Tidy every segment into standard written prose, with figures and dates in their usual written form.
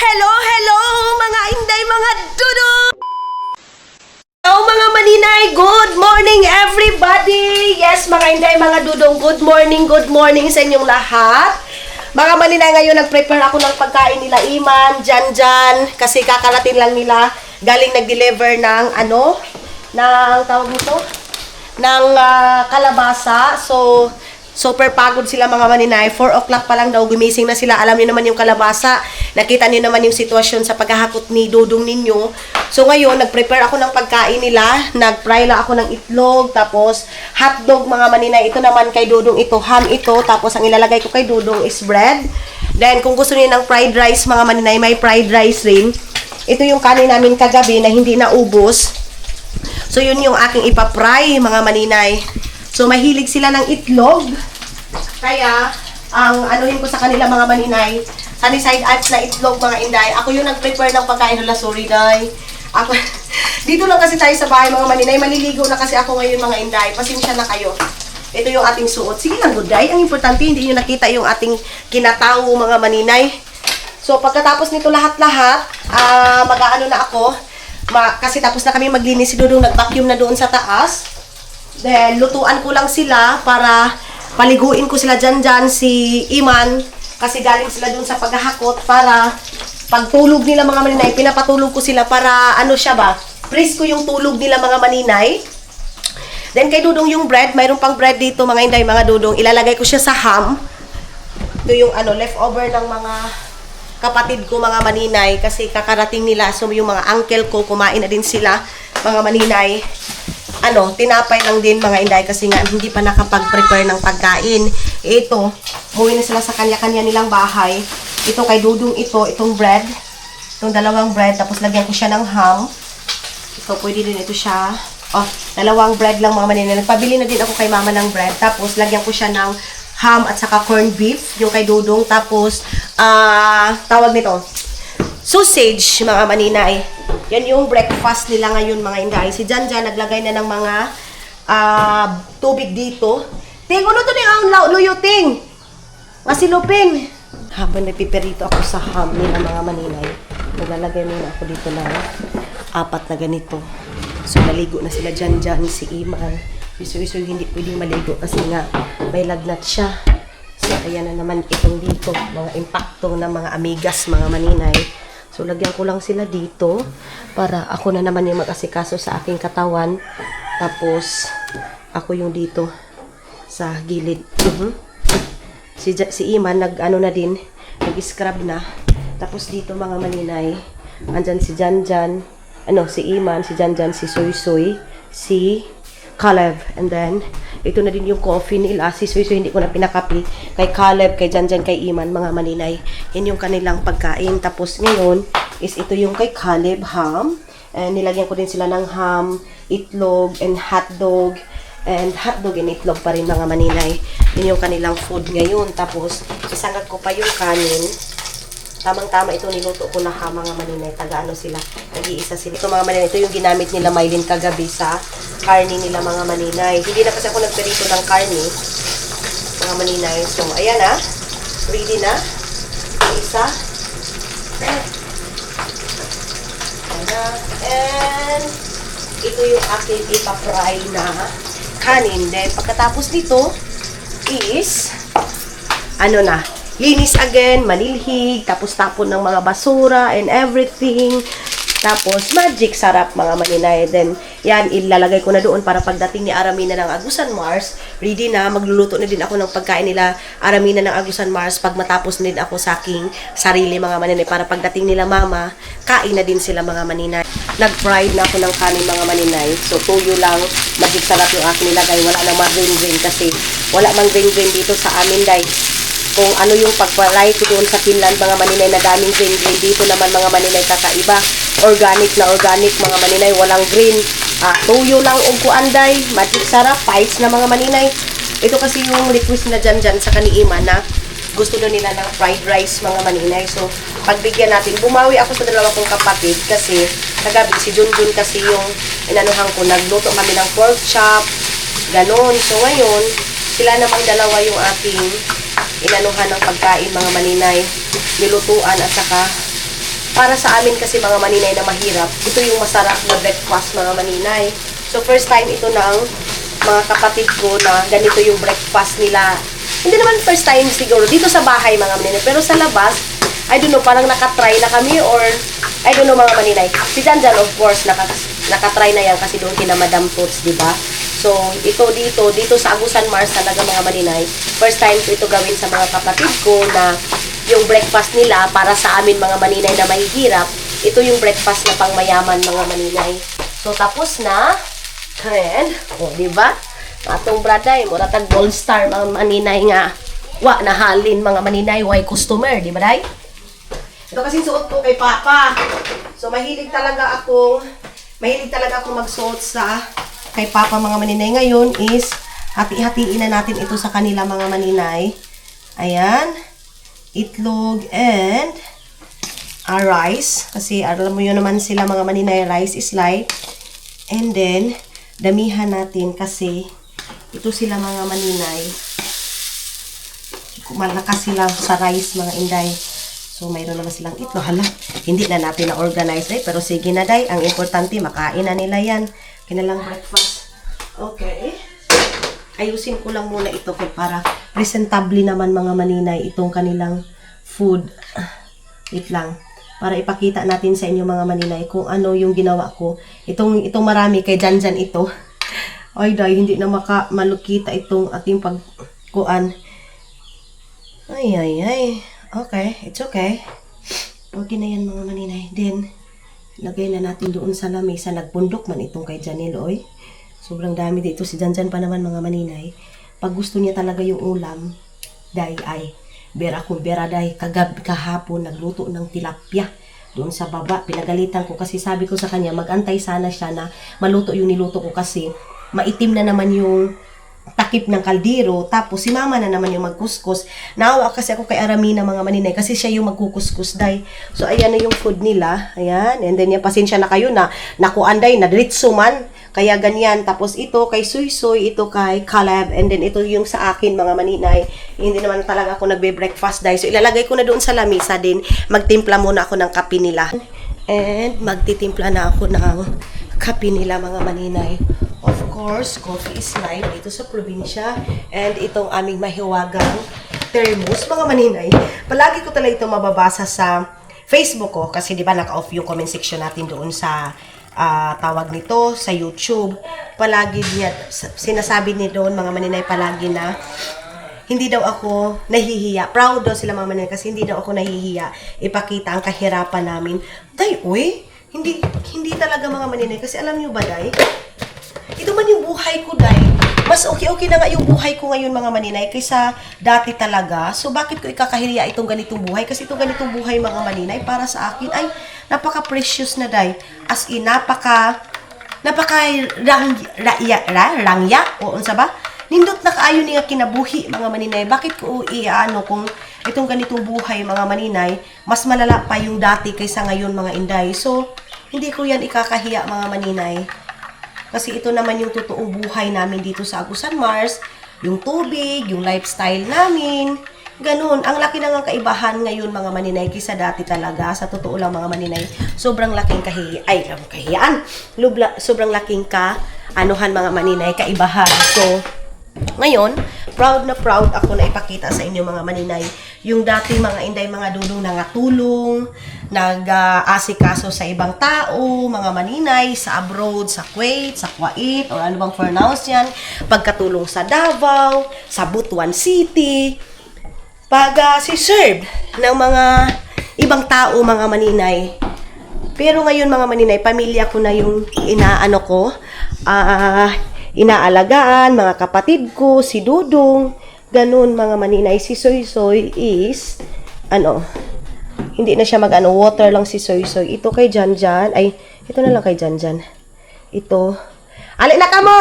Hello, hello mga inday, mga dudo! Hello mga maninay, good morning everybody! Yes mga inday, mga dudong, good morning sa inyong lahat. Mga maninay, ngayon nag-prepare ako ng pagkain nila Iman, Janjan, kasi kakarating lang nila, galing nag-deliver ng tawag nito? Ng kalabasa. So, super pagod sila mga maninay. 4 o'clock pa lang daw, gumising na sila. Alam niyo naman yung kalabasa. Nakita niyo naman yung sitwasyon sa paghahakot ni Dudong ninyo. So ngayon, nag-prepare ako ng pagkain nila. Nag-fry lang ako ng itlog. Tapos, hotdog mga maninay. Ito naman kay Dudong ito. Ham ito. Tapos, ang ilalagay ko kay Dudong is bread. Then, kung gusto niyo ng fried rice mga maninay, may fried rice rin. Ito yung kanin namin kagabi na hindi naubos. So, yun yung aking ipapry mga maninay. So, mahilig sila ng itlog. Kaya, ang anuhin ko sa kanila mga maninay, sunny side up na itlog mga inday. Ako yung nag-prepare ng pagkain nila. Sorry, day. Ako, dito lang kasi tayo sa bahay mga maninay. Maliligo na kasi ako ngayon mga inday. Pasensya na kayo. Ito yung ating suot. Sige lang, good day. Ang importante, hindi nyo nakita yung ating kinatawo mga maninay. So, pagkatapos nito lahat-lahat, mag-aano na ako. Kasi tapos na kami maglinis si Dudong, nag-vacuum na doon sa taas. Then, lutuan ko lang sila para paliguin ko sila dyan si Iman. Kasi galing sila doon sa paghahakot para pagtulog nila mga maninay, pinapatulog ko sila para presko yung tulog nila mga maninay. Then, kay Dudong yung bread, mayroon pang bread dito mga inday, mga Dudong. Ilalagay ko siya sa ham. Ito yung leftover ng mga kapatid ko mga maninay kasi kakarating nila. So, yung mga uncle ko, kumain na din sila mga maninay. Tinapay lang din mga inday kasi nga hindi pa nakapag-prepare ng pagkain. Ito, umuwi na sila sa kanya-kanya nilang bahay. Ito kay Dudong itong bread. Itong dalawang bread, tapos lagyan ko siya ng ham. Ito, pwede din ito siya. Dalawang bread lang mga maninay. Nagpabili na din ako kay mama ng bread. Tapos lagyan ko siya ng ham at saka corned beef, yung kay Dudong. Tapos, tawag nito, sausage mga maninay. Yan yung breakfast nila ngayon mga inday. Si Janjan naglagay na ng mga tubig dito. Ting, ano to ang luyuting? Masilupin. Habang nagpiperito ako sa ham nila mga maninay, naglalagay muna ako dito ng 4 na ganito. So, maligo na sila Janjan, si Iman. Iso-iso hindi pwedeng maligo kasi nga may lagnat siya. So, ayan na naman itong dito. Mga impacto ng mga amigas mga maninay. So, lagyan ko lang sila dito para ako na naman yung mag-asikaso sa aking katawan. Tapos, ako yung dito sa gilid. Si Iman, nag-scrub na. Tapos dito mga maninay, andyan si Janjan, si Iman, si Janjan, si Soy Soy, si Caleb. And then, ito na din yung coffee nila. Si Soy Soy, hindi ko na pinakapi. Kay Caleb, kay Janjan, kay Iman, mga maninay. Yan yung kanilang pagkain. Tapos ngayon, is ito yung kay Caleb, ham. And nilagyan ko din sila ng ham, itlog, and hotdog. And hotdog and itlog pa rin mga maninay. Yan yung kanilang food ngayon. Tapos, isangag ko pa yung kanin. Tamang-tama ito, niluto ko na mga maninay. Sila. Nag-iisa sila. Ito mga maninay, ito yung ginamit nila Mylene kagabi sa karne nila mga maninay. Hindi na kasi ako nagperito ng karne, mga maninay. So, ayan na. Ready na. Yung isa. Ayan na. And, ito yung aking ipapry na kanin. Then, pagkatapos nito is, linis again, manilhig, tapos tapon ng mga basura and everything. Tapos, magic sarap mga maninay. Then, yan, ilalagay ko na doon para pagdating ni Aramina ng Agusan Mars, ready na, magluluto na din ako ng pagkain nila Aramina ng Agusan Mars pag matapos na din ako sa aking sarili mga maninay. Para pagdating nila mama, kain na din sila mga maninay. Nag-fried na ako ng kanin mga maninay. So, tuyo lang, magic sarap yung aking nilagay. Wala nang ma-green-green kasi wala mang green-green dito sa amin, day. Kung ano yung pagpalay ko doon sa Finland, mga maninay na daming green. Dito naman mga maninay kakaiba. Organic na organic mga maninay, walang green. Tuyo lang og kuanday, magic sarap, pies na mga maninay. Ito kasi yung request na dyan sa kaniima na gusto na nila ng fried rice mga maninay. So, pagbigyan natin, bumawi ako sa dalawa kong kapatid kasi kagabi si Junjun kasi yung inanuhan ko, nagluto kami ng pork chop, ganon. So, ngayon, sila namang dalawa yung aking inanuhan ng pagkain mga maninay, nilutuan at saka Para sa amin kasi mga maninay na mahirap, ito yung masarap na breakfast mga maninay. So first time ito ng mga kapatid ko na ganito yung breakfast nila. Hindi naman first time siguro dito sa bahay mga maninay, pero sa labas, I don't know, parang nakatry na kami or I don't know mga maninay. Si Janjan of course nakatry na yan kasi doon kina Madam Toots, di ba? So ito dito sa Agusan Mars talaga mga maninay. First time ko ito gawin sa mga kapatid ko na yung breakfast nila para sa amin mga maninay na mahihirap. Ito yung breakfast na pang mayaman mga maninay. So tapos na. And, di ba? Atong braday, mura tag gold star mga maninay nga. Wa nahalin mga maninay, why customer, di ba day? Ito kasi suot ko kay Papa. So mahilig talaga akong magsuot sa kay Papa mga maninay. Ngayon is hati-hatiin na natin ito sa kanila mga maninay. Ayan. Itlog and rice. Kasi alam mo yun naman sila mga maninay, rice is light. And then, damihan natin kasi ito sila mga maninay. Malakas sila sa rice mga inday. So, mayroon naman silang itlog. Hala, hindi na natin na-organize pero sige na day. Ang importante, makain na nila yan. Kinalang breakfast. Okay. Ayusin ko lang muna ito para presentable naman mga maninay itong kanilang food. Wait lang. Para ipakita natin sa inyo mga maninay kung ano yung ginawa ko. Itong marami kay Janjan ito. Ay day, hindi na malukita itong ating pagkuan. Ay. Okay, it's okay. Okay na yan mga maninay. Then, lagay na natin doon sa lamesa. Nagbundok man itong kay Janiloy. Sobrang dami dito. Si Janjan pa naman mga maninay. Pag gusto niya talaga yung ulam, day ay, bera day. Kahapon, nagluto ng tilapia. Doon sa baba, pinagalitan ko kasi sabi ko sa kanya, magantay sana siya na maluto yung niluto ko kasi maitim na naman yung takip ng kaldero, tapos si mama na naman yung magkuskus. Naawa kasi ako kay Aramina mga maninay kasi siya yung magkukuskus day. So ayan na yung food nila, ayan, and then yan, pasensya na kayo na nakuanday, na diretso man, kaya ganyan. Tapos ito kay Suy, ito kay Caleb, and then ito yung sa akin mga maninay. Hindi naman talaga ako nagbe-breakfast day, so ilalagay ko na doon sa lamesa din. Magtimpla muna ako ng kape nila, and magtitimpla na ako ng kape nila mga maninay. Of course, coffee is life dito sa probinsya. And itong aming mahiwagang thermos, mga maninay. Palagi ko talaga ito mababasa sa Facebook ko. Kasi di ba naka-off yung comment section natin doon sa tawag nito, sa YouTube. Palagi niya, sinasabi ni doon, mga maninay, palagi na hindi daw ako nahihiya. Proud daw sila mga maninay kasi hindi daw ako nahihiya ipakita ang kahirapan namin. Day, uy, hindi talaga mga maninay. Kasi alam niyo ba, day? Ito man yung buhay ko, day. Mas okay na nga yung buhay ko ngayon, mga maninay, kaysa dati talaga. So, bakit ko ikakahiya itong ganitong buhay? Kasi itong ganitong buhay, mga maninay, para sa akin ay napaka-precious na, day. As in, rangya, o unsa ba? Nindot na kaayo niya kinabuhi, mga maninay. Bakit ko kung itong ganitong buhay, mga maninay, mas malala pa yung dati kaysa ngayon, mga inday. So, hindi ko yan ikakahiya, mga maninay. Kasi ito naman yung totoong buhay namin dito sa Agusan Mars, yung tubig, yung lifestyle namin, ganun. Ang laki na ng kaibahan ngayon mga maninay kaysa dati talaga. Sa totoo lang mga maninay, sobrang laking sobrang laking anuhan mga maninay, kaibahan. So, ngayon, proud na proud ako na ipakita sa inyo mga maninay, yung dati mga inday, mga dudong nangatulong, nag-asikaso sa ibang tao, mga maninay, sa abroad, sa Kuwait, sa Kuwait, o ano bang pronounce yan, pagkatulong sa Davao, sa Butuan City, si-serve ng mga ibang tao, mga maninay. Pero ngayon mga maninay, pamilya ko na yung inaalagaan, mga kapatid ko, si Dudong, ganun mga maninay. Si Soy is, hindi na siya water lang si Soy. Ito kay Janjan, ito na lang kay Janjan. Ito, alin na ka mo!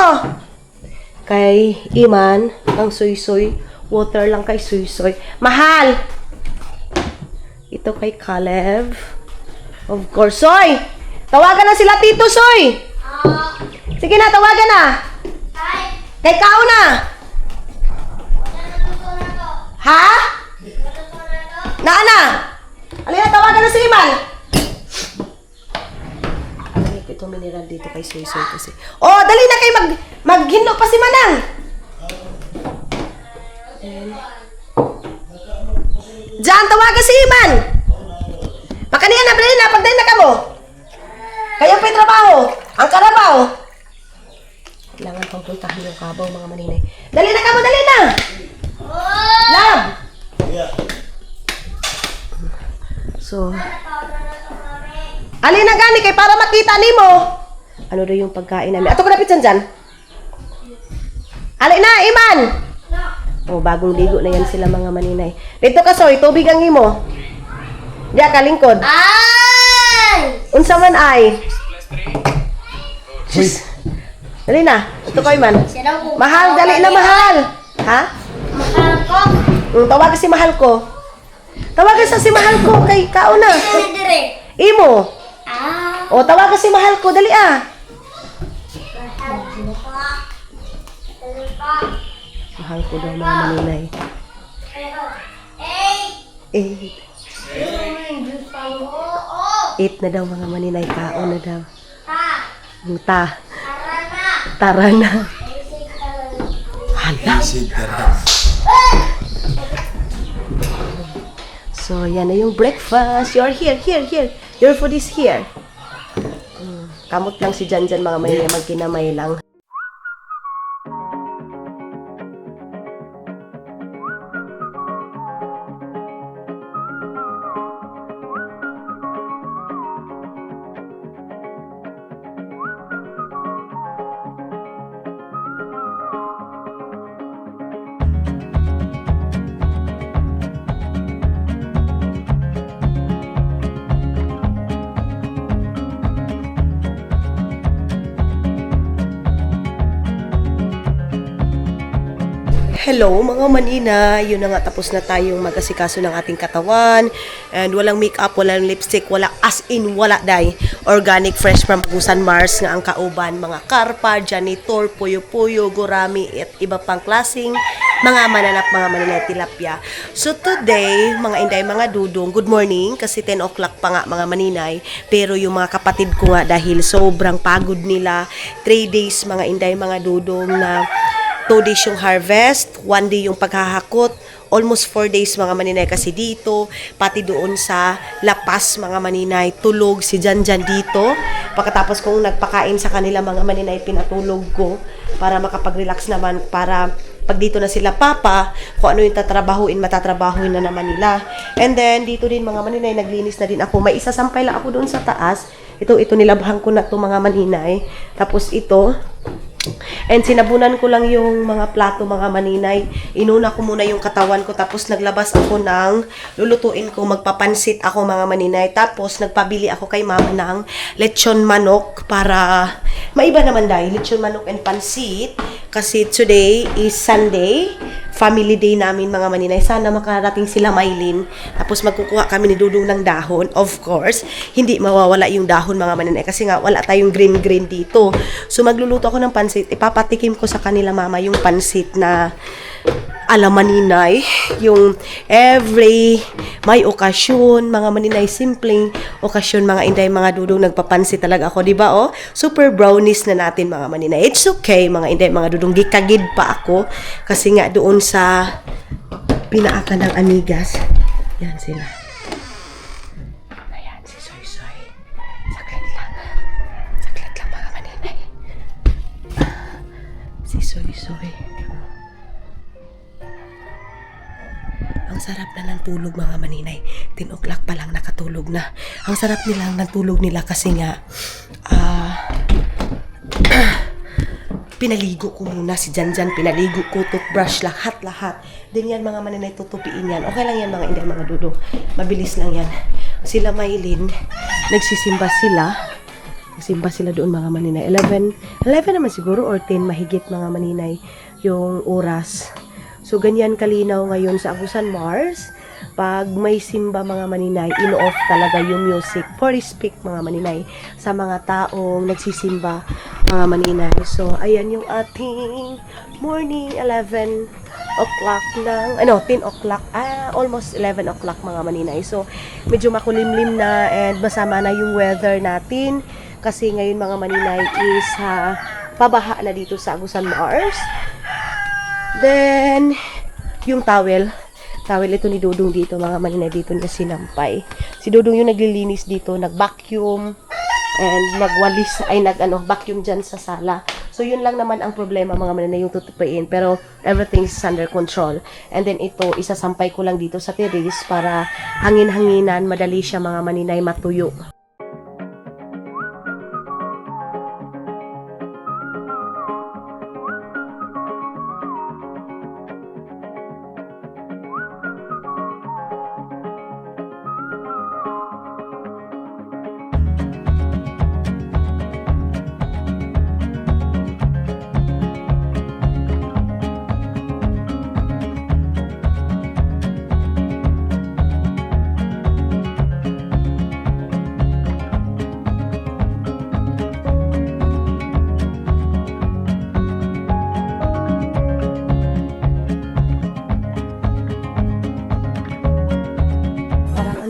Kay Iman, ang Soy, water lang kay Soy. Mahal! Ito kay Caleb. Of course, Soy! Tawagan na sila Tito, Soy! Sige na, tawagan na! Kay kao na! Ha? Na! Alina, tawagan na si Iman! ito mineral dito kay Soy Soy kasi. Oh, dali na kay maghinlo pa si Manang. Diyan, tawagan si Iman. Makaniyan na, dali na, pagdahin na ka mo. Kaya pa'y trabaho. Ang karabaw. Kailangan pang puntahan yung kabaw, mga maninay. Dali na ka mo, dali na. Love. So, alin na gani kay para makita ni mo. Ano daw yung pagkain namin? Ato ko napit dyan. Alin na, Iman. Oh, bagong ligo na yan sila mga maninay. Dito ka, Soy, tubig ang imo. Diya ka, lingkod. Ay! Unsa man ay? Sus. Dali na. Ito ko, Iman. Mahal, dali na, mahal. Ha? Mahal ko. Tawagan si mahal ko. Tawagan sa si mahal ko. Kay kao na. Dire. Imo. Ah. O, tawagan si mahal ko. Dali ah. Mahal ko daw mga maninay. Eh. 8 na daw mga maninay. Kao na daw. Ta. Ta. Arana. Tara na. Hala. So, yan na yung breakfast. You're here. Your food is here. Kamot lang si Janjan mga maninay. Magkinamay lang. Hello mga manina, yun na nga tapos na tayong mag-asikaso ng ating katawan and walang makeup, walang lipstick, wala as in wala day. Organic, fresh from Busan Mars nga ang kauban, mga karpa, janitor, puyo-puyo, gurami at iba pang klaseng mga mananap, mga manina tilapia. So today, mga inday, mga dudong, good morning kasi 10 o'clock pa nga mga maninay, pero yung mga kapatid ko nga dahil sobrang pagod nila, 3 days mga inday, mga dudong na 2 days yung harvest, 1 day yung paghahakot, almost 4 days mga maninay kasi dito, pati doon sa Lapas mga maninay, tulog si Janjan dito. Pagkatapos kong nagpakain sa kanila mga maninay, pinatulog ko para makapag-relax naman, para pag dito na sila papa, kung ano yung tatrabahuin, matatrabahuin na naman nila. And then, dito din mga maninay, naglinis na din ako. May isasampay lang ako doon sa taas. Ito nilabhan ko na ito mga maninay. Tapos ito, and sinabunan ko lang yung mga plato mga maninay. Inuna ko muna yung katawan ko, tapos naglabas ako ng lulutuin ko, magpapansit ako mga maninay. Tapos nagpabili ako kay mama ng lechon manok para maiba naman dahil lechon manok and pansit. Kasi today is Sunday, family day namin mga maninay. Sana makarating sila Maylin. Tapos magkukuha kami ni Dudong ng dahon. Of course, hindi mawawala yung dahon mga maninay kasi nga wala tayong green dito. So magluluto ako ng pansit. Ipapatikim ko sa kanila mama yung pansit na alam maninay, yung every may okasyon, mga maninay, simpleng okasyon, mga inday, mga dudong, nagpapansit talaga ako, di ba, oh? Super brownies na natin, mga maninay. It's okay, mga inday, mga dudong, gikagid pa ako, kasi nga doon sa pinaaka ng amigas, yan sila. Ayan, si Soy Soy. Saglit lang, mga maninay. Si Soy Soy. Ang sarap na ng tulog mga maninay. 10 o'clock pa lang nakatulog na. Ang sarap nilang ng tulog nila kasi nga pinaligo ko muna si Janjan, pinaligo ko, toothbrush, lahat. Din yan mga maninay, tutupiin yan. Okay lang yan mga inday, mga dudong. Mabilis lang yan. Sila Maylin, nagsisimba sila. Nagsimba sila doon mga maninay. 11 naman siguro or 10 mahigit mga maninay yung oras. So, ganyan kalinaw ngayon sa Busan Mars. Pag may simba mga maninay, in-off talaga yung music for respect mga maninay sa mga taong nagsisimba mga maninay. So, ayan yung ating morning, 11 o'clock ng, 10 o'clock, almost 11 o'clock mga maninay. So, medyo makulimlim na and masama na yung weather natin. Kasi ngayon mga maninay is pabaha na dito sa Agusan Mars. Then, yung towel ito ni Dudong dito mga maninay, dito niya sinampay. Si Dudong yung naglilinis dito, nag-vacuum and nagwalis, vacuum dyan sa sala. So, yun lang naman ang problema mga maninay, yung tutupiin. Pero, everything is under control. And then, ito, isasampay ko lang dito sa terrace para hangin-hanginan, madali siya mga maninay matuyo.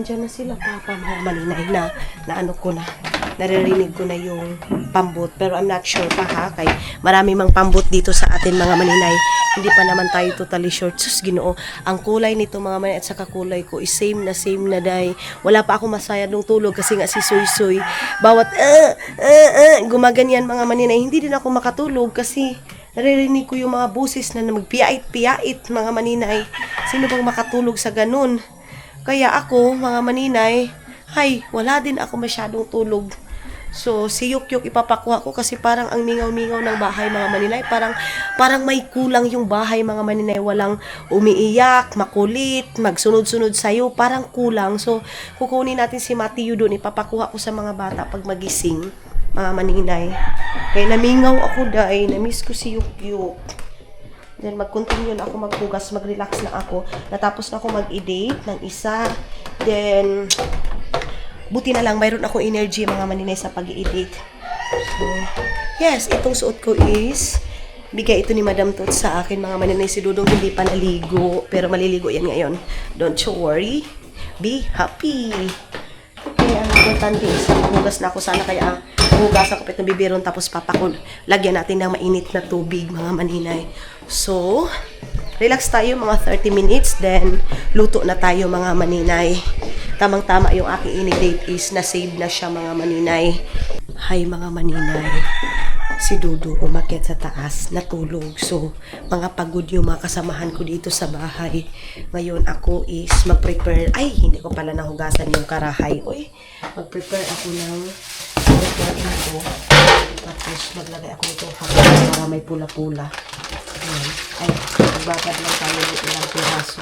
Andiyan na sila papa mga maninay na ano ko na, naririnig ko na yung pambot, pero I'm not sure pa ha, kay marami mang pambot dito sa atin mga maninay, hindi pa naman tayo totally short. Sus Ginoo, ang kulay nito mga maninay at saka kulay ko is same na day. Wala pa ako masayadong tulog kasi nga si Soy bawat gumaganyan mga maninay, hindi din ako makatulog kasi naririnig ko yung mga busis na magpiyait mga maninay. Sino bang makatulog sa ganun? Kaya ako, mga maninay, wala din ako masyadong tulog. So, si Yukyuk ipapakuha ko kasi parang ang mingaw-mingaw ng bahay, mga maninay. Parang may kulang yung bahay, mga maninay. Walang umiiyak, makulit, magsunod-sunod sa'yo. Parang kulang. So, kukunin natin si Matthew doon. Ipapakuha ko sa mga bata pag magising, mga maninay. Kaya namingaw ako dahil namiss ko si Yukyuk. Then, mag-continue na ako maghugas, mag-relax na ako. Natapos na ako mag-edit ng isa. Then, buti na lang, mayroon akong energy mga maninay sa pag-edit. So, yes, itong suot ko is, bigay ito ni Madam Tot sa akin mga maninay. Si Dudong hindi pa naligo, pero maliligo yan ngayon. Don't you worry. Be happy. Okay, ang importante is, maghugas na ako sana kaya hugas ako itong bibiron tapos papakul. Lagyan natin ng mainit na tubig mga maninay. So, relax tayo mga 30 minutes, then luto na tayo mga maninay. Tamang-tama yung aking inigdate is na-save na siya mga maninay. Hi mga maninay. Si Dudu umakyat sa taas, natulog. So, mga pagod yung mga kasamahan ko dito sa bahay. Ngayon ako is mag-prepare. Hindi ko pala nahugasan yung karahay. Mag-prepare ako ng ito. Tapos maglagay ako nito para may pula-pula. Magbabad lang tayo ng ilang piraso.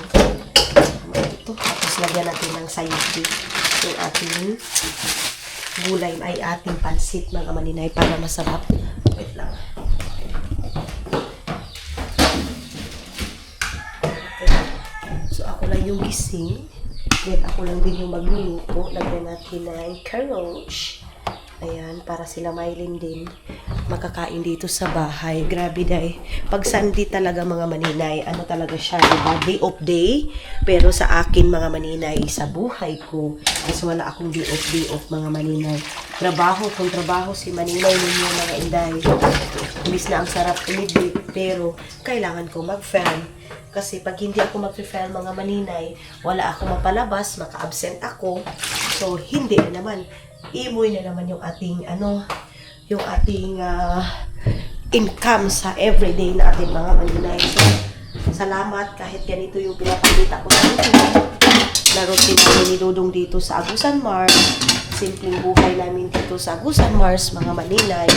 Ito. Tapos lagyan natin ng sayuti. Yung ating gulay ay ating pansit mga maninay para masarap. Wait lang. So ako lang yung gising. Then ako lang din yung magluluto. Lagyan natin ng carrots. Ayan, para sila Mylene din makakain dito sa bahay. Grabe day. Pag Sunday talaga mga maninay, ano talaga siya, diba? Day of day. Pero sa akin mga maninay, sa buhay ko, is wala akong day of mga maninay. Trabaho, kung trabaho si maninay ninyo mga inday. Imbis na ang sarap umidit, pero kailangan ko mag-fan. Kasi pag hindi ako mag-fan mga maninay, wala ako mapalabas, maka-absent ako. So, hindi na naman. Imoy na naman yung ating yung ating income sa everyday natin mga maninay. So, salamat kahit ganito yung pinapakita ko sa inyo na routine namin ni Dudong dito sa Agusan Mars. Simpleng buhay namin dito sa Agusan Mars mga maninay.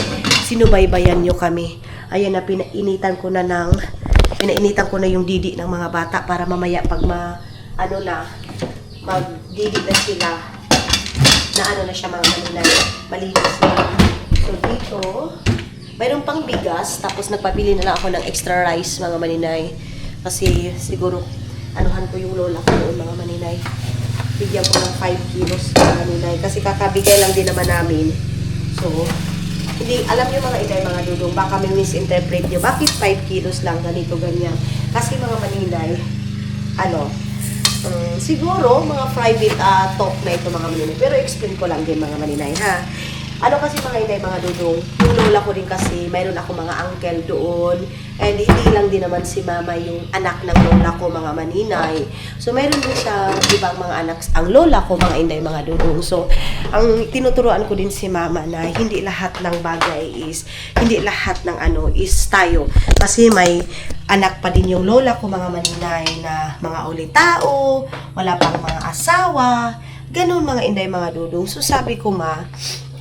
Sinubaybayan nyo kami. Ayan na, pinainitan ko na yung didi ng mga bata para mamaya pag magdidi na sila na na siya mga maninay, malinis na. So dito, mayroon pang bigas, tapos nagpabili na lang ako ng extra rice mga maninay. Kasi siguro, anuhan ko yung lola ko noon mga maninay. Bigyan ko ng 5 kilos mga maninay. Kasi kakabigay lang din naman namin. So, hindi, alam nyo mga inay, mga Dudong, baka may misinterpret nyo. Bakit 5 kilos lang, ganito, ganyan? Kasi mga maninay, siguro, mga private talk na ito mga maninay. Pero explain ko lang din mga maninay, ha? Ano kasi mga inday, mga dudong, yung lola ko din kasi, mayroon ako mga uncle doon. And hindi lang din naman si mama yung anak ng lola ko, mga maninay. So, mayroon din siya ibang mga anak, ang lola ko, mga inday, mga dudong. So, ang tinuturuan ko din si mama na hindi lahat ng bagay is, hindi lahat ng ano is tayo. Kasi may anak pa din yung lola ko, mga maninay, na mga ulitao, wala pang mga asawa, ganun mga inday, mga dudong. So, sabi ko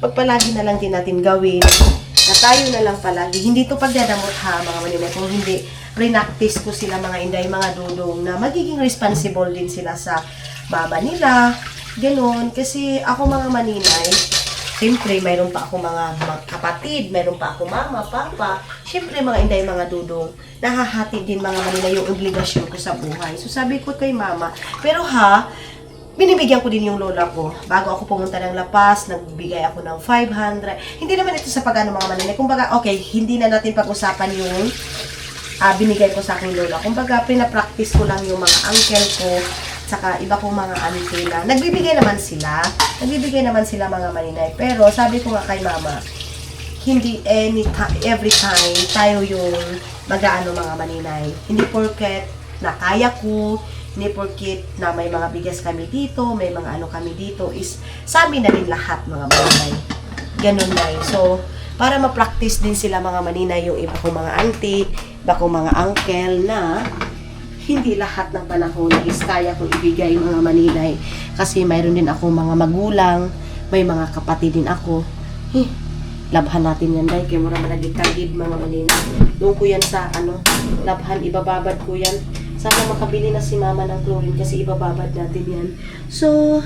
pagpalagi na lang din natin gawin na tayo na lang palagi. Hindi to pagdadamot ha, mga maninay. Kung hindi, prinactice ko sila mga inday, mga dudong, na magiging responsible din sila sa mama nila. Ganon. Kasi ako mga maninay, siyempre, mayroon pa ako mga kapatid, mayroon pa ako mama, papa. Siyempre, mga inday, mga dudong, nahahati din mga maninay yung obligasyon ko sa buhay. So, sabi ko kay mama, pero binibigyan ko din yung lola ko. Bago ako pumunta ng Lapas, nagbigay ako ng 500. Hindi naman ito sa pag-ano mga maninay. Kumbaga, okay, hindi na natin pag-usapan yung binigay ko sa aking lola. Kumbaga, pinapractice ko lang yung mga uncle ko, saka iba kong mga auntie na. Nagbibigay naman sila mga maninay. Pero, sabi ko nga kay mama, hindi every time tayo yung mag-aano mga maninay. Hindi porket na kaya ko, hindi porket na may mga bigas kami dito, may mga ano kami dito, is sa amin na din lahat mga maninay. Ganun na. So, para ma-practice din sila mga maninay, yung iba kong mga auntie, iba kong mga uncle na hindi lahat ng panahon is kaya kong ibigay mga maninay. Kasi mayroon din ako mga magulang, may mga kapatid din ako. Labhan natin yan dahil kaya mura managitagid mga maninay. Doon ko yan sa labhan, ibababad ko yan. Sana makabili na si mama ng chlorine kasi ibababad natin yan. So,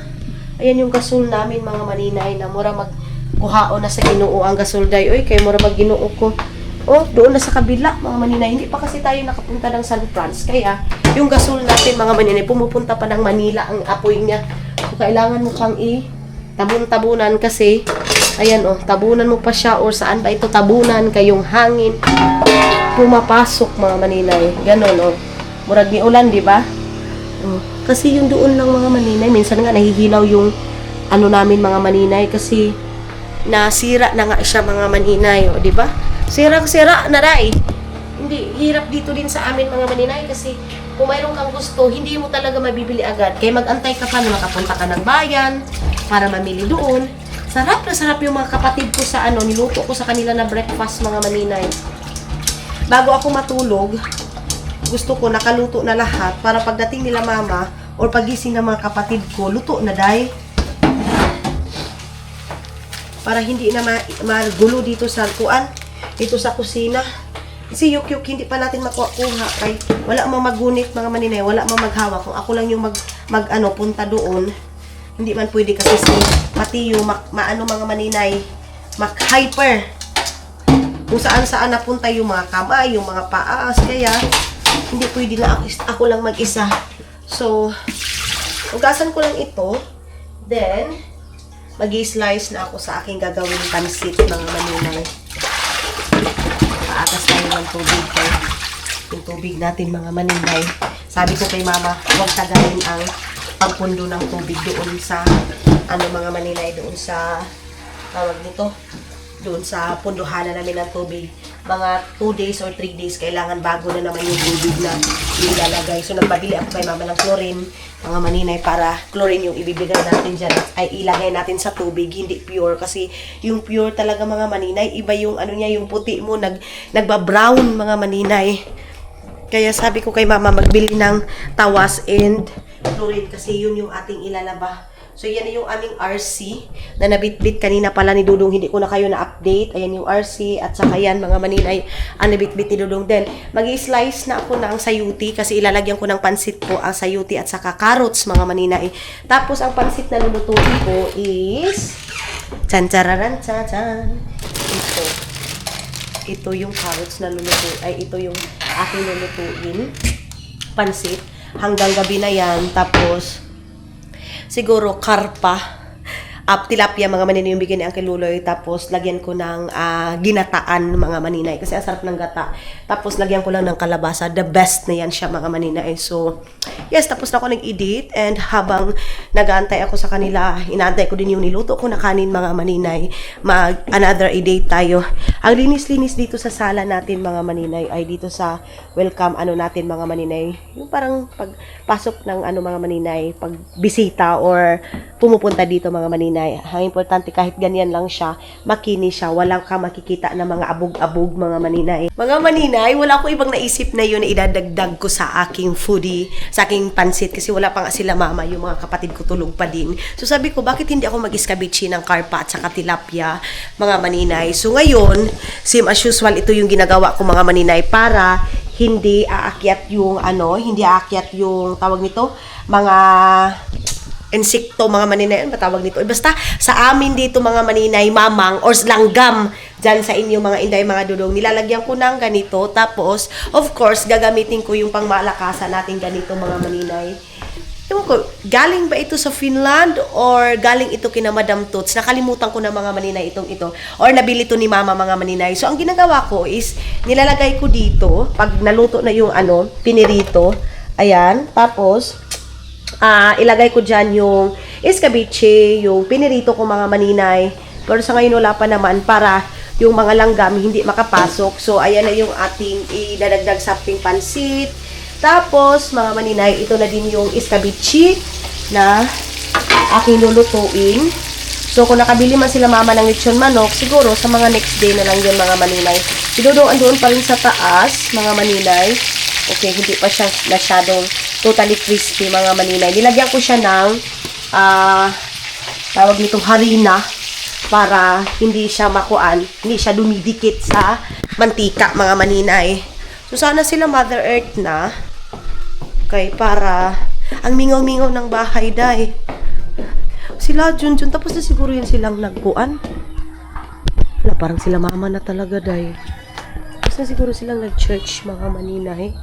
ayan yung gasol namin mga maninay na mura magkuhao na sa Ginoo ang gasol day. Oy, kaya mura mag-Ginoo ko. Oh, doon na sa kabila mga maninay. Hindi pa kasi tayo nakapunta ng San Franz. Kaya, yung gasol natin mga maninay, pumupunta pa ng Manila ang apoy niya. So, kailangan mo pang tabun-tabunan kasi, ayan tabunan mo pa siya or saan ba ito tabunan kayong hangin. Pumapasok mga maninay. Ganon murag ni ulan, di ba? Kasi yung doon lang mga maninay, minsan nga nahihilaw yung namin mga maninay kasi nasira na nga siya mga maninay, di ba? Sira na ray. Hindi, hirap dito din sa amin mga maninay kasi kung mayroon kang gusto, hindi mo talaga mabibili agad. Kaya mag-antay ka pa na makapunta ka ng bayan para mamili doon. Sarap na sarap yung mga kapatid ko sa niluto ko sa kanila na breakfast mga maninay. Bago ako matulog, gusto ko nakaluto na lahat para pagdating nila mama or pagising ng mga kapatid ko, luto na day. Para hindi na magulo dito sa dito sa kusina. Kasi yuk hindi pa natin makuha kay wala mang magunit mga maninay, wala mang maghawak. Kung ako lang yung punta doon, hindi man pwede kasi si Mateo mga maninay, hyper. Kung saan napunta yung mga kamay, yung mga paas, kaya hindi pwede na ako lang mag-isa. So, ugasan ko lang ito. Then, mag-i-slice na ako sa aking gagawin pansit mga maninay. Paatas tayo ng tubig. Yung tubig natin mga maninay. Sabi ko kay mama, huwag tagalin ang pagpundo ng tubig doon sa mga maninay, doon sa tawag nito, doon sa punduhanan namin ng tubig. Mga 2 days or 3 days, kailangan bago na naman yung tubig na ilalagay. So, nagpabili ako kay mama ng chlorine, mga maninay, para chlorine yung ibibigay natin dyan, ay ilagay natin sa tubig, hindi pure. Kasi yung pure talaga mga maninay, iba yung yung puti mo, nagba-brown mga maninay. Kaya sabi ko kay mama, magbili ng tawas and chlorine kasi yun yung ating ilalaba. So, yan yung aming RC na nabitbit kanina pala ni Dudong. Hindi ko na kayo na-update. Ayan yung RC at saka yan mga maninay ang nabitbit ni Dudong. Then, mag-i-slice na ako ng sayuti kasi ilalagyan ko ng pansit ko ang sayuti at saka carrots mga maninay. Tapos, ang pansit na lulutuin ko is chan-chararan chan-chan. Ito yung carrots na lulutuin. Ay, ito yung aking lulutuin. Pansit. Hanggang gabi na yan. Tapos, siguro karpa tilapia mga maninay yung bigyan ni Uncle Luloy. Tapos lagyan ko ng ginataan mga maninay. Kasi ang sarap ng gata. Tapos lagyan ko lang ng kalabasa. The best na yan siya mga maninay. So, yes, tapos na ako nag-edit. And habang nag-aantay ako sa kanila, inaantay ko din yung niluto ko na kanin mga maninay. Another edit tayo. Ang linis-linis dito sa sala natin mga maninay ay dito sa welcome natin mga maninay. Yung parang pagpasok ng mga maninay, pag bisita or pumupunta dito mga maninay. Ang importante kahit ganyan lang siya, makinis siya, walang ka makikita na mga abog-abog mga maninay. Mga maninay, wala ko ibang naisip na yun na idadagdag ko sa aking foodie, sa aking pansit kasi wala pa nga sila mama, yung mga kapatid ko tulog pa din. So sabi ko, bakit hindi ako mag-iskabichi ng karpa at saka tilapia mga maninay. So ngayon, same as usual, ito yung ginagawa ko mga maninay para hindi aakyat yung tawag nito, mga insekto mga maninay, ano ba tawag nito? Basta sa amin dito mga maninay, mamang or langgam dyan sa inyo mga inday, mga dudong, nilalagyan ko ng ganito. Tapos, of course, gagamitin ko yung pangmalakasan natin ganito mga maninay. Ewan ko, galing ba ito sa Finland or galing ito kina Madam Toots? Nakalimutan ko na mga maninay ito. Or nabili to ni Mama mga maninay. So, ang ginagawa ko is, nilalagay ko dito, pag naluto na yung pinirito, ayan, tapos, ilagay ko dyan yung escabeche, yung pinirito ko mga maninay. Pero sa ngayon wala pa naman para yung mga langgam hindi makapasok. So, ayan na yung ating idadagdag sa ating pansit. Tapos, mga maninay, ito na din yung escabeche na aking lulutuin. So, kung nakabili man sila mama ng lechon manok, siguro sa mga next day na lang yun mga maninay. Sinudoan doon pa rin sa taas, mga maninay. Okay, hindi pa siya masyadong totally crispy mga maninay. Nilagyan ko siya ng tawag nitong harina para hindi siya hindi siya dumidikit sa mantika mga maninay. So sana sila Mother Earth na. Okay, para ang mingaw-mingaw ng bahay day. Sila Junjun, tapos na siguro yun silang nagkuan. Wala, parang sila mama na talaga day. Tapos na siguro silang nag-church mga maninay.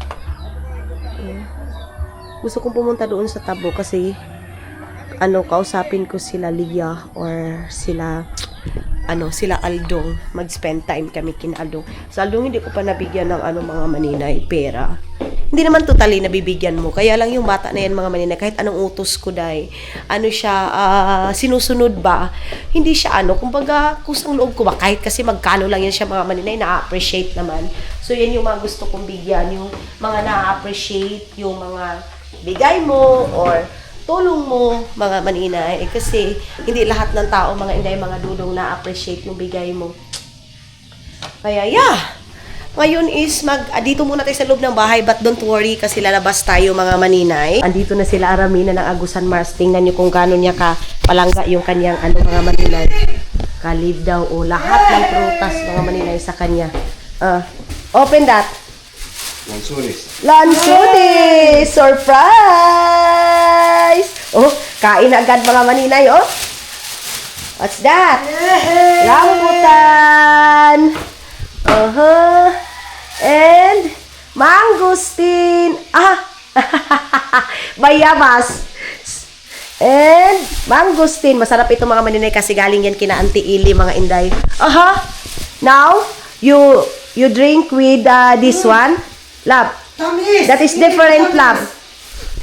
Gusto kong pumunta doon sa Tabo kasi kausapin ko sila Lia or sila Aldong. Mag-spend time kami kina Aldong. Sa Aldong hindi ko pa nabigyan ng mga maninay pera. Hindi naman totally nabibigyan mo. Kaya lang yung bata na yan mga maninay, kahit anong utos ko day, sinusunod ba? Hindi siya kumbaga kusang loob ko ba? Kahit kasi magkano lang yan siya mga maninay, na-appreciate naman. So yan yung mga gusto kong bigyan, yung mga na-appreciate, yung mga bigay mo or tulong mo mga maninay. Kasi hindi lahat ng tao, mga inday, mga dudong na-appreciate yung bigay mo. Kaya yeah! Ngayon is dito muna tayo sa loob ng bahay, but don't worry kasi lalabas tayo mga maninay. Andito na sila Aramina ng Agusan Mars. Tingnan nyo kung gano'n niya palangga yung kanyang mga maninay. Kalib daw o lahat ng prutas mga maninay sa kanya. Open that. Lansunis! Surprise! Oh, kain agad mga maninay, oh. What's that? Rambutan! And mangosteen. Bayabas. And mangosteen. Masarap ito mga maninay kasi galing yan kina Auntie Ili mga inday. Now, you drink with this one. Love. That is different, love.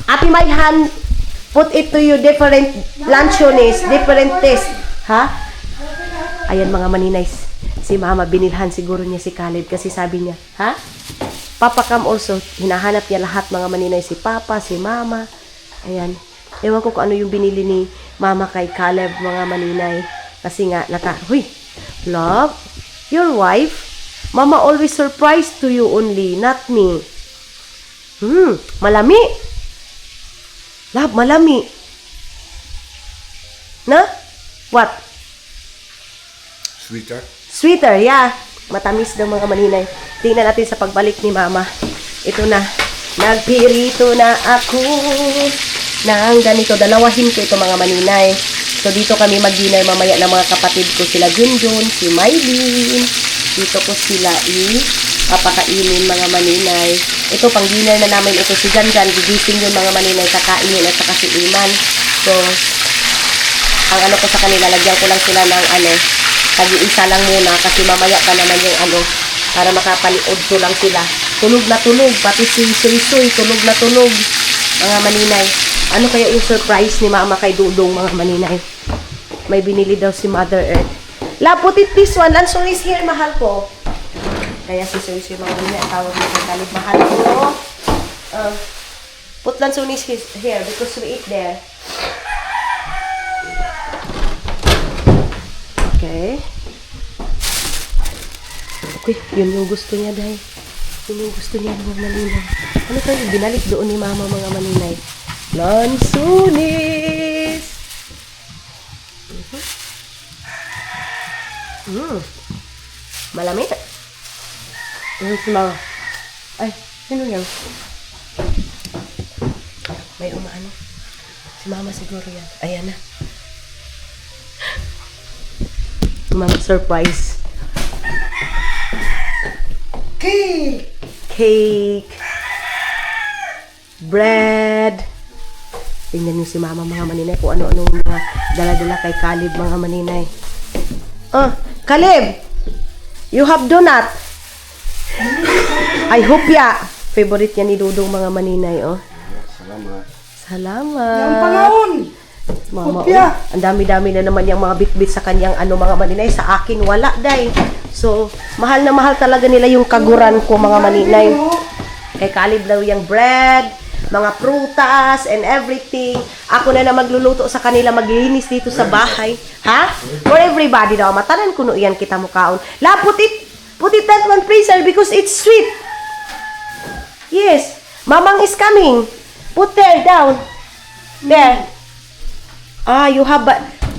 Ate my hand put it to you different lanchones, different taste. Ayan mga maninay. Si mama, binilhan siguro niya si Caleb kasi sabi niya, Papa come also. Hinahanap niya lahat mga maninay, si Papa, si Mama. Ayan. Ewan ko kung ano yung binili ni Mama kay Caleb mga maninay. Kasi nga, love, your wife, Mama always surprised to you only, not me. Malami. Love, malami. Na? What? Sweeter, yeah. Matamis daw mga maninay. Tingnan natin sa pagbalik ni Mama. Ito na. Nagpirito na ako ng ganito. Dalawahin ko ito mga maninay. So dito kami mag-dinner mamaya ng mga kapatid ko. Sila Junjun, si Maylin. Dito ko sila papakainin mga maninay. Ito pang dinner na namin. Ito si Janjan. Gigising yung mga maninay. Kakainin at saka si Iman. So Ang ano ko sa kanila, lagyan ko lang sila ng ano, tag-iisa lang muna kasi mamaya pa naman yung ano, para makapanood ko lang sila. Tulog na tulog, pati si Suy, tulog na tulog, mga maninay. Ano kaya yung surprise ni Mama kay Dudong, mga maninay? May binili daw si Mother Earth. La, put it this one. Lansong is here, mahal ko. Kaya si Suy, mga maninay, tawag mo kay Kalib, mahal ko. Put Lansong is here because we eat there. Okay. Okay, yun yung gusto niya, Day. Yun yung gusto niya, mga maninay. Ano kayo? Binalik doon ni Mama, mga maninay. Lansunis! Malamit. Si Mama. Ay, sino yan? May umaano. Si Mama siguro yan. Ayan na. Mama, surprise. Cake. Cake. Bread. Tingnan niyo si Mama, mga maninay, kung ano-anong mga dala-dala kay Kalib, mga maninay. Oh, Kalib! You have donut. I hope ya. Favorite niya ni Dudong, mga maninay, oh. Salamat. Salamat. Yung pangaon. Mama, Kopya. oh, ang dami-dami na naman yung mga bit-bit sa kanyang ano, mga maninay. Sa akin, wala, Day. So, mahal na mahal talaga nila yung kaguran ko, mga maninay. Kay Kalib daw yung bread, mga prutas, and everything. Ako na magluluto sa kanila, maglinis dito sa bahay. Ha? For everybody daw. Matanan ko no iyan kita mukaon. La, put it that one freezer because it's sweet. Yes. Mamang is coming. Put there down. There. Ah, you have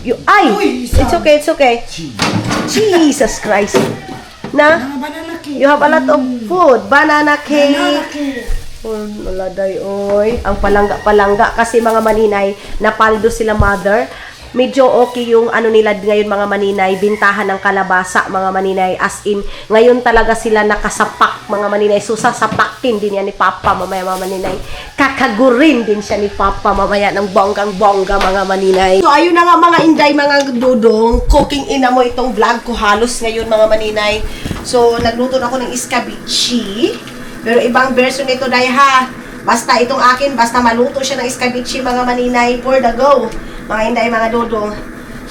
it's okay, it's okay. Jesus Christ. Na? Banana cake. You have a lot of food. Banana cake. Banana cake. Maladay, oy. Ang palangga kasi, mga maninay, napaldo sila Mother. Medyo okay yung ano nila ngayon, mga maninay, bintahan ng kalabasa, mga maninay, as in, ngayon talaga sila nakasapak, mga maninay. So, sasapakin din yan ni Papa, mamaya, mga maninay. Kakagurin din siya ni Papa, mamaya, ng bonggang-bongga, mga maninay. So, ayun na nga, mga inday, mga dudong, cooking ina mo itong vlog ko halos ngayon, mga maninay. So, nagluto na ako ng iskabichi. Pero ibang version nito, Day, ha. Basta itong akin, basta maluto siya ng iskabichi, mga maninay, for the go. Mga inday, mga dodong.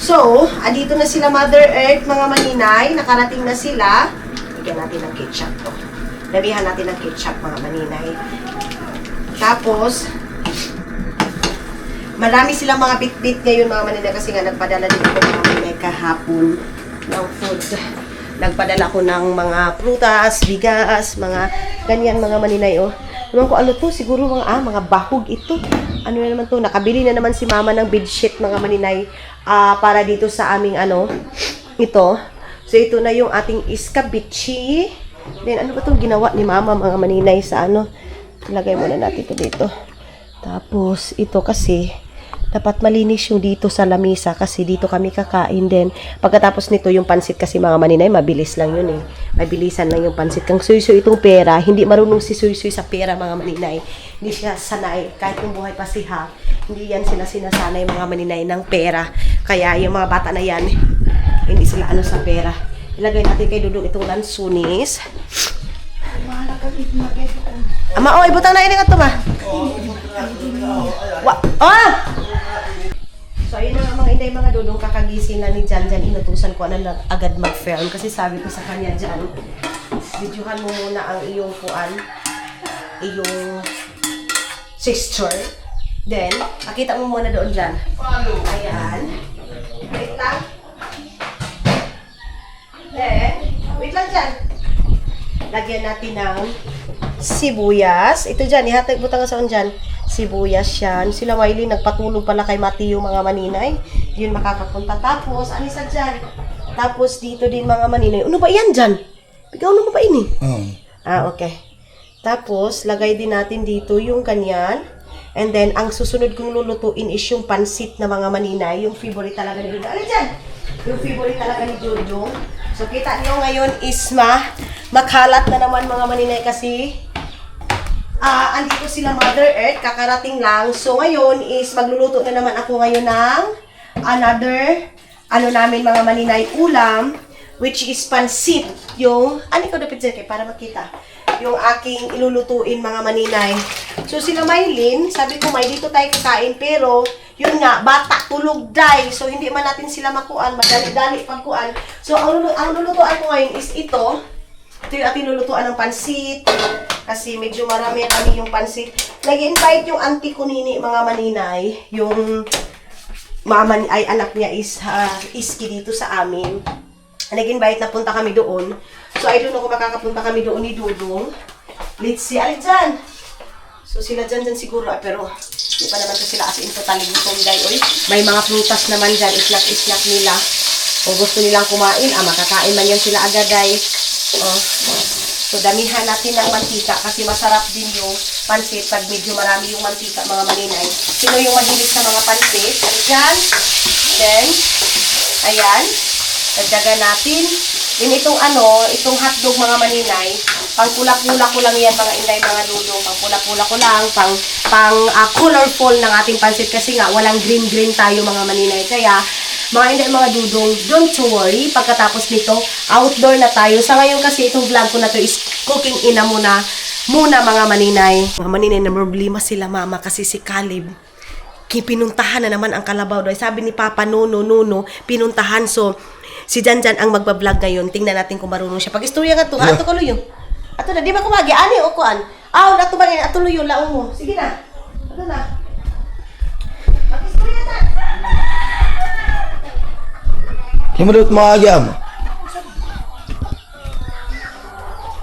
So, andito na sila Mother Earth, mga maninay. Nakarating na sila. Bigyan natin ng ketchup to. Labihan natin ng ketchup, mga maninay. Tapos, marami silang mga bit-bit ngayon, mga maninay. Kasi nga, nagpadala din ako, mga maninay, kahapon ng food. Nagpadala ko ng mga prutas, bigas, mga ganyan, mga maninay, oh. Naman ko, ano to? Siguro mga bahog ito. Ano na naman to? Nakabili na naman si Mama ng bedsheet, mga maninay, para dito sa aming, ito. So, ito na yung ating iskabichi. Then, ano ba itong ginawa ni Mama, mga maninay, sa Lagay muna natin ito dito. Tapos, ito kasi, dapat malinis yung dito sa lamisa kasi dito kami kakain din. Pagkatapos nito, yung pansit kasi, mga maninay, mabilis lang yun eh. Mabilisan lang yung pansit. Kang Suy-Suy itong pera, hindi marunong si Suy-Suy sa pera, mga maninay. Hindi siya sanay. Kahit yung buhay pa si Ha, hindi yan sila sinasanay, mga maninay, ng pera. Kaya yung mga bata na yan, hindi sila sa pera. Ilagay natin kay Dudong itong lansunis. Ama, oh, ibutang na iningat to, ma. So, ayun na nga, mga inday, mga dudong, kakagising na ni Jan. Inutusan ko na agad mag-film kasi sabi ko sa kanya, Jan, videohan mo muna ang iyong iyong sister. Then, nakita mo muna doon, Jan. Ayan. Wait lang. Then, wait lang, Jan. Lagyan natin ng sibuyas. Ito, Jan, ihatag butang sa dyan. Sibuyas yan. Sila Wiley, nagpatulog pala kay Matthew, mga maninay. Yun makakapunta. Tapos, anisa dyan. Tapos, dito din, mga maninay. Ano ba yan dyan? Bigaw na mo ba ini? Okay. Tapos, lagay din natin dito yung kanyan. And then, ang susunod kong lulutuin is yung pansit na, mga maninay. Yung favorite talaga ni Jojo. Ano dyan? Yung favorite talaga ni Jojo. So, kita niyo ngayon is makalat na naman, mga maninay, kasi andito sila Mother Earth, kakarating lang. So, ngayon is magluluto na naman ako ngayon ng another, namin mga maninay ulam, which is pansit. Yung, ko dapat dyan para makita. Yung aking ilulutuin mga maninay. So sila Maylin, sabi ko may dito tayo kakain, pero yun nga, bata, tulog day. So hindi man natin sila makuan, madali-dali pagkuan. So ang lulutuan ko ngayon is ito. Ito yung ating lulutuan ng pansit. Kasi medyo marami kami yung pansit. Nag-invite yung auntie ko nini, mga maninay. Yung mama ay anak niya is iski dito sa amin. Nag-invite na punta kami doon. So, I don't know kung makakapunta kami doon ni Dudong. Let's see. Alin dyan? So, sila dyan siguro. Pero, hindi pa naman sila as in totally gutom dahil. Oy, may mga prutas naman dyan. Snack nila. Kung gusto nilang kumain, makakain man yan sila agad dahil. Oh. So, damihan natin ng mantika kasi masarap din yung pansit pag medyo marami yung mantika, mga maninay. Sino yung mahilig sa mga pansit? Alin dyan? Then, ayan. Dagdagan natin. Yun itong itong hotdog mga maninay, pang pula-pula ko lang yan mga inday mga dudong, pang pula-pula ko lang, pang colorful ng ating pansit kasi nga walang green tayo mga maninay. Kaya mga inday mga dudong, don't worry, pagkatapos nito, outdoor na tayo. Sa ngayon kasi itong vlog ko na to is cooking ina muna mga maninay. Mga maninay na problema sila mama kasi si Caleb, pinuntahan na naman ang Kalabaw doy. Sabi ni Papa, no, pinuntahan. So, si Janjan ang magbablog ngayon. Tingnan natin kung marunong siya. Pag-istorya ka to, ato ko luyo. Ato na, di ba kumagi? Ani o kuan? Ato ba ato luyo, laong mo. Sige na. Ato na. Pag-istorya na. Himudot mo agyam.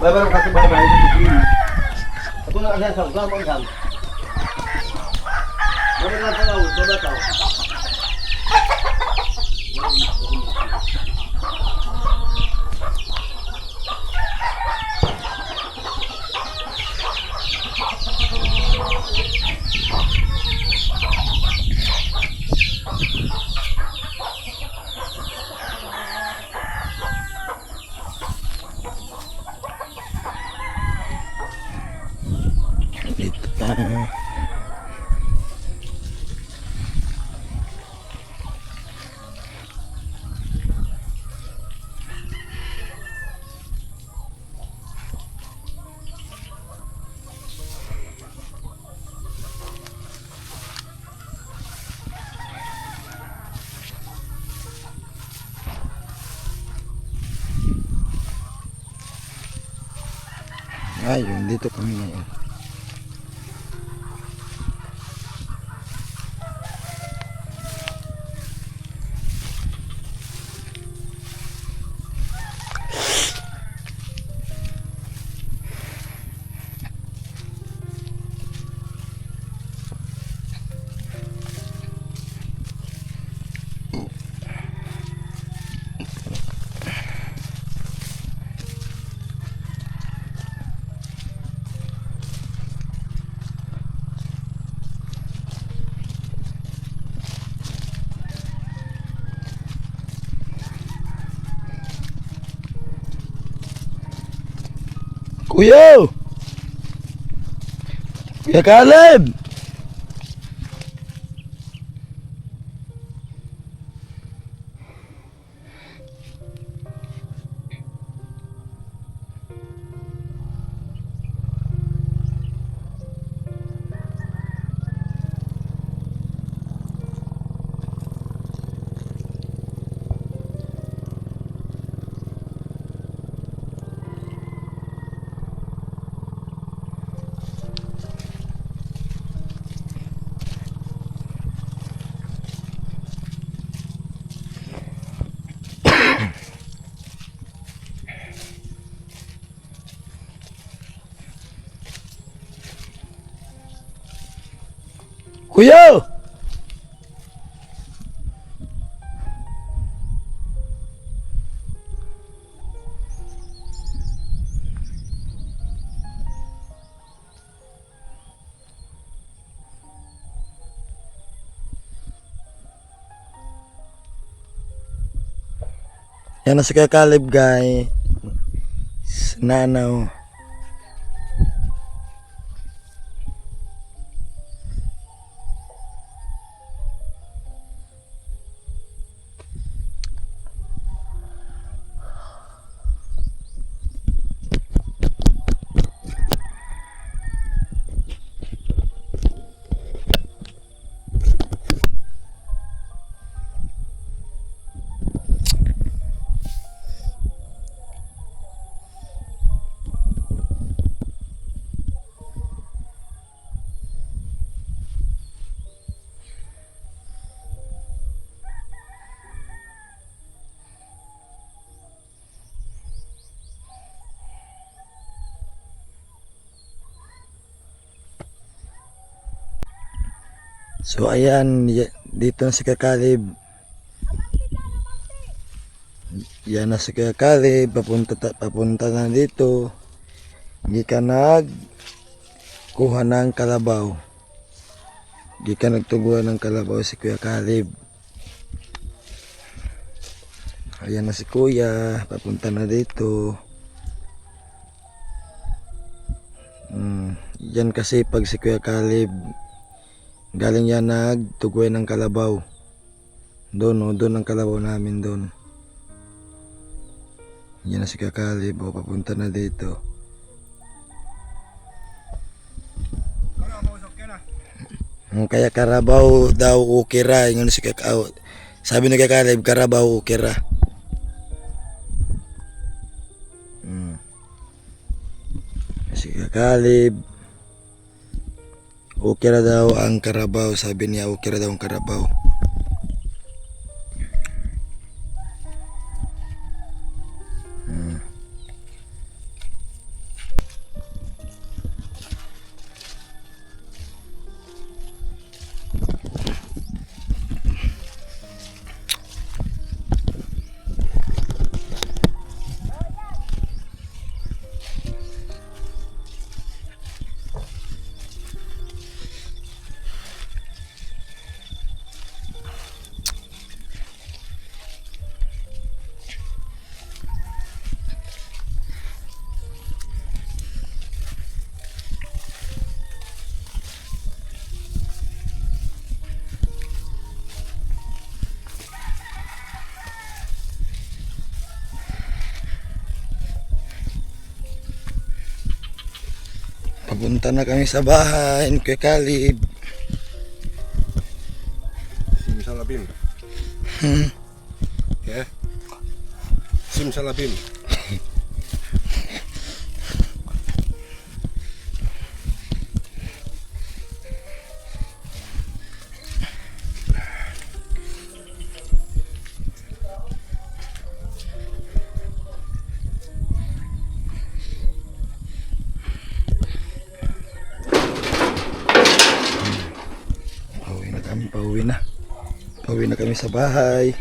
Bye-bye kasi bye-bye. Ako na kasi sa ulam ang sam. Bye-bye na tayo, bye-bye tayo. Ayun, dito kami ngayon. Kuya! Kuya Caleb! Kuya! Yan na si Kuya Caleb, guys. Nanaw. So ayan, dito na si Kakalib. Yan na si Kakalib, papunta na dito. Hindi ka kuha ng kalabaw. Hindi ka nagtuguan ng kalabaw si Kuya Kalib. Ayan na si Kuya, papunta na dito. Yan kasi pag si Kuya Kalib, galing yan nagtuguan ng kalabaw. Doon ang kalabaw namin doon. Yan na si Kuya Kalib, papunta na dito. Kaya karabaw daw ukira, ingon si Kakao. Sabi ni Kakalib, karabaw ukira. Si Kakalib, ukira daw ang karabaw, sabi niya ukira daw ang karabaw. Papunta na kami sa bahay ni Kuya Kalib. Simsalabim. Ya. Simsalabim. Pauwi na kami sa bahay.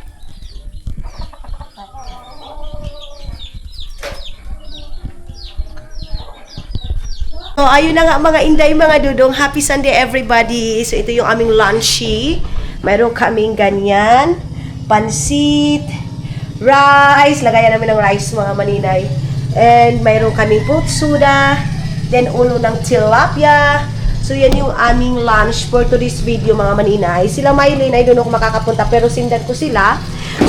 So, ayun na nga mga inday, mga dudong. Happy Sunday everybody. So, ito yung aming lunchy. Mayroon kaming ganyan, pansit, rice. Lagayan namin ng rice mga maninay. And mayroon kaming fruit soda. Then, ulo ng tilapia. So, yan yung aming lunch for today's video mga maninay. Sila Mylene, ay doon ako makakapunta pero sindan ko sila.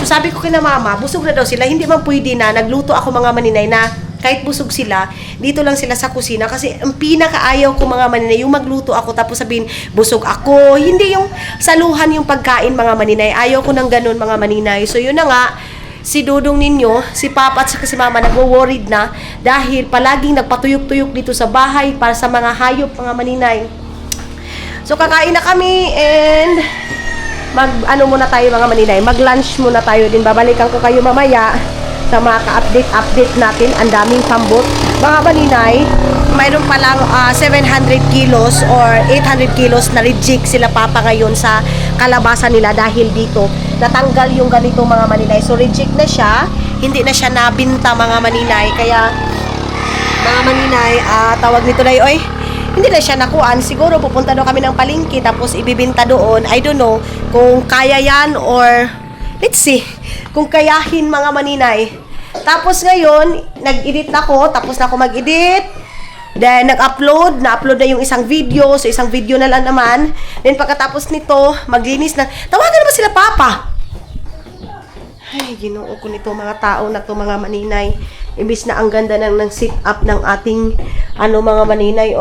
So, sabi ko kina mama, busog na daw sila. Hindi man pwede na. Nagluto ako mga maninay na kahit busog sila, dito lang sila sa kusina. Kasi ang pinakaayaw ko mga maninay, yung magluto ako tapos sabihin, busog ako. Hindi yung saluhan yung pagkain mga maninay. Ayaw ko ng ganun mga maninay. So, yun na nga. Si Dudong ninyo, si Papa at si Mama nagwo-worried na dahil palaging nagpatuyok-tuyok dito sa bahay para sa mga hayop, mga maninay. So kakain na kami and muna tayo mga maninay, mag-lunch muna tayo din. Babalikan ko kayo mamaya sa mga ka-update natin. Ang daming pambot. Mga maninay, mayroon palang 700 kilos or 800 kilos na reject sila Papa ngayon sa kalabasa nila dahil dito natanggal yung ganito mga maninay. So reject na siya, hindi na siya nabinta mga maninay. Kaya mga maninay, tawag nito na oy, hindi na siya nakuan. Siguro pupunta daw kami ng palengke tapos ibibinta doon. I don't know kung kaya yan or let's see kung kayahin mga maninay. Tapos ngayon, nag-edit ako, tapos na ako mag-edit. Then, na-upload na yung isang video. So, isang video na lang naman. Then, pagkatapos nito, maglinis na. Tawagan naman sila Papa. Ay, ginoo ko nito mga tao na to mga maninay. Imbis na ang ganda ng sit up ng ating mga maninay,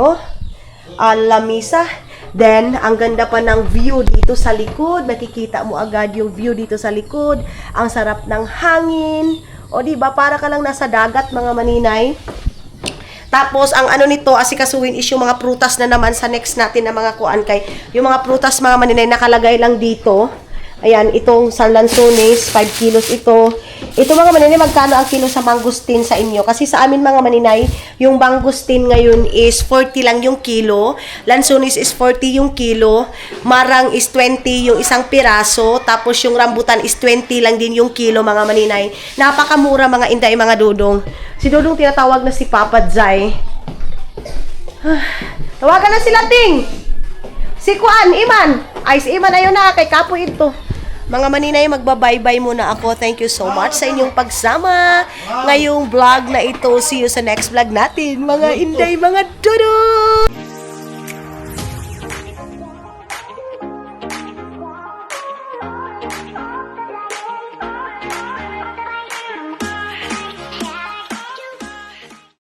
lamisa. Then, ang ganda pa ng view dito sa likod. Nakikita mo agad yung view dito sa likod. Ang sarap ng hangin. O, diba? Para ka lang nasa dagat, mga maninay. Tapos, ang nito, asikasuhin is yung mga prutas na naman sa next natin na mga kuan kay. Yung mga prutas, mga maninay, nakalagay lang dito. Ayan, itong sa lansones, 5 kilos ito. Ito mga maninay, magkano ang kilo sa mangustin sa inyo? Kasi sa amin mga maninay, yung mangustin ngayon is 40 lang yung kilo. Lansones is 40 yung kilo. Marang is 20 yung isang piraso. Tapos yung rambutan is 20 lang din yung kilo mga maninay. Napakamura mga inday, mga dudong. Si Dudong tinatawag na si Papa Jai. Tawagan na sila, Ting! Si Kuan, Iman! Ay, si Iman ayun na, kay Kapo ito. Mga maninay, magbabaybay muna ako. Thank you so much sa inyong pagsama ngayong vlog na ito. See you sa next vlog natin, mga inday, mga dudo!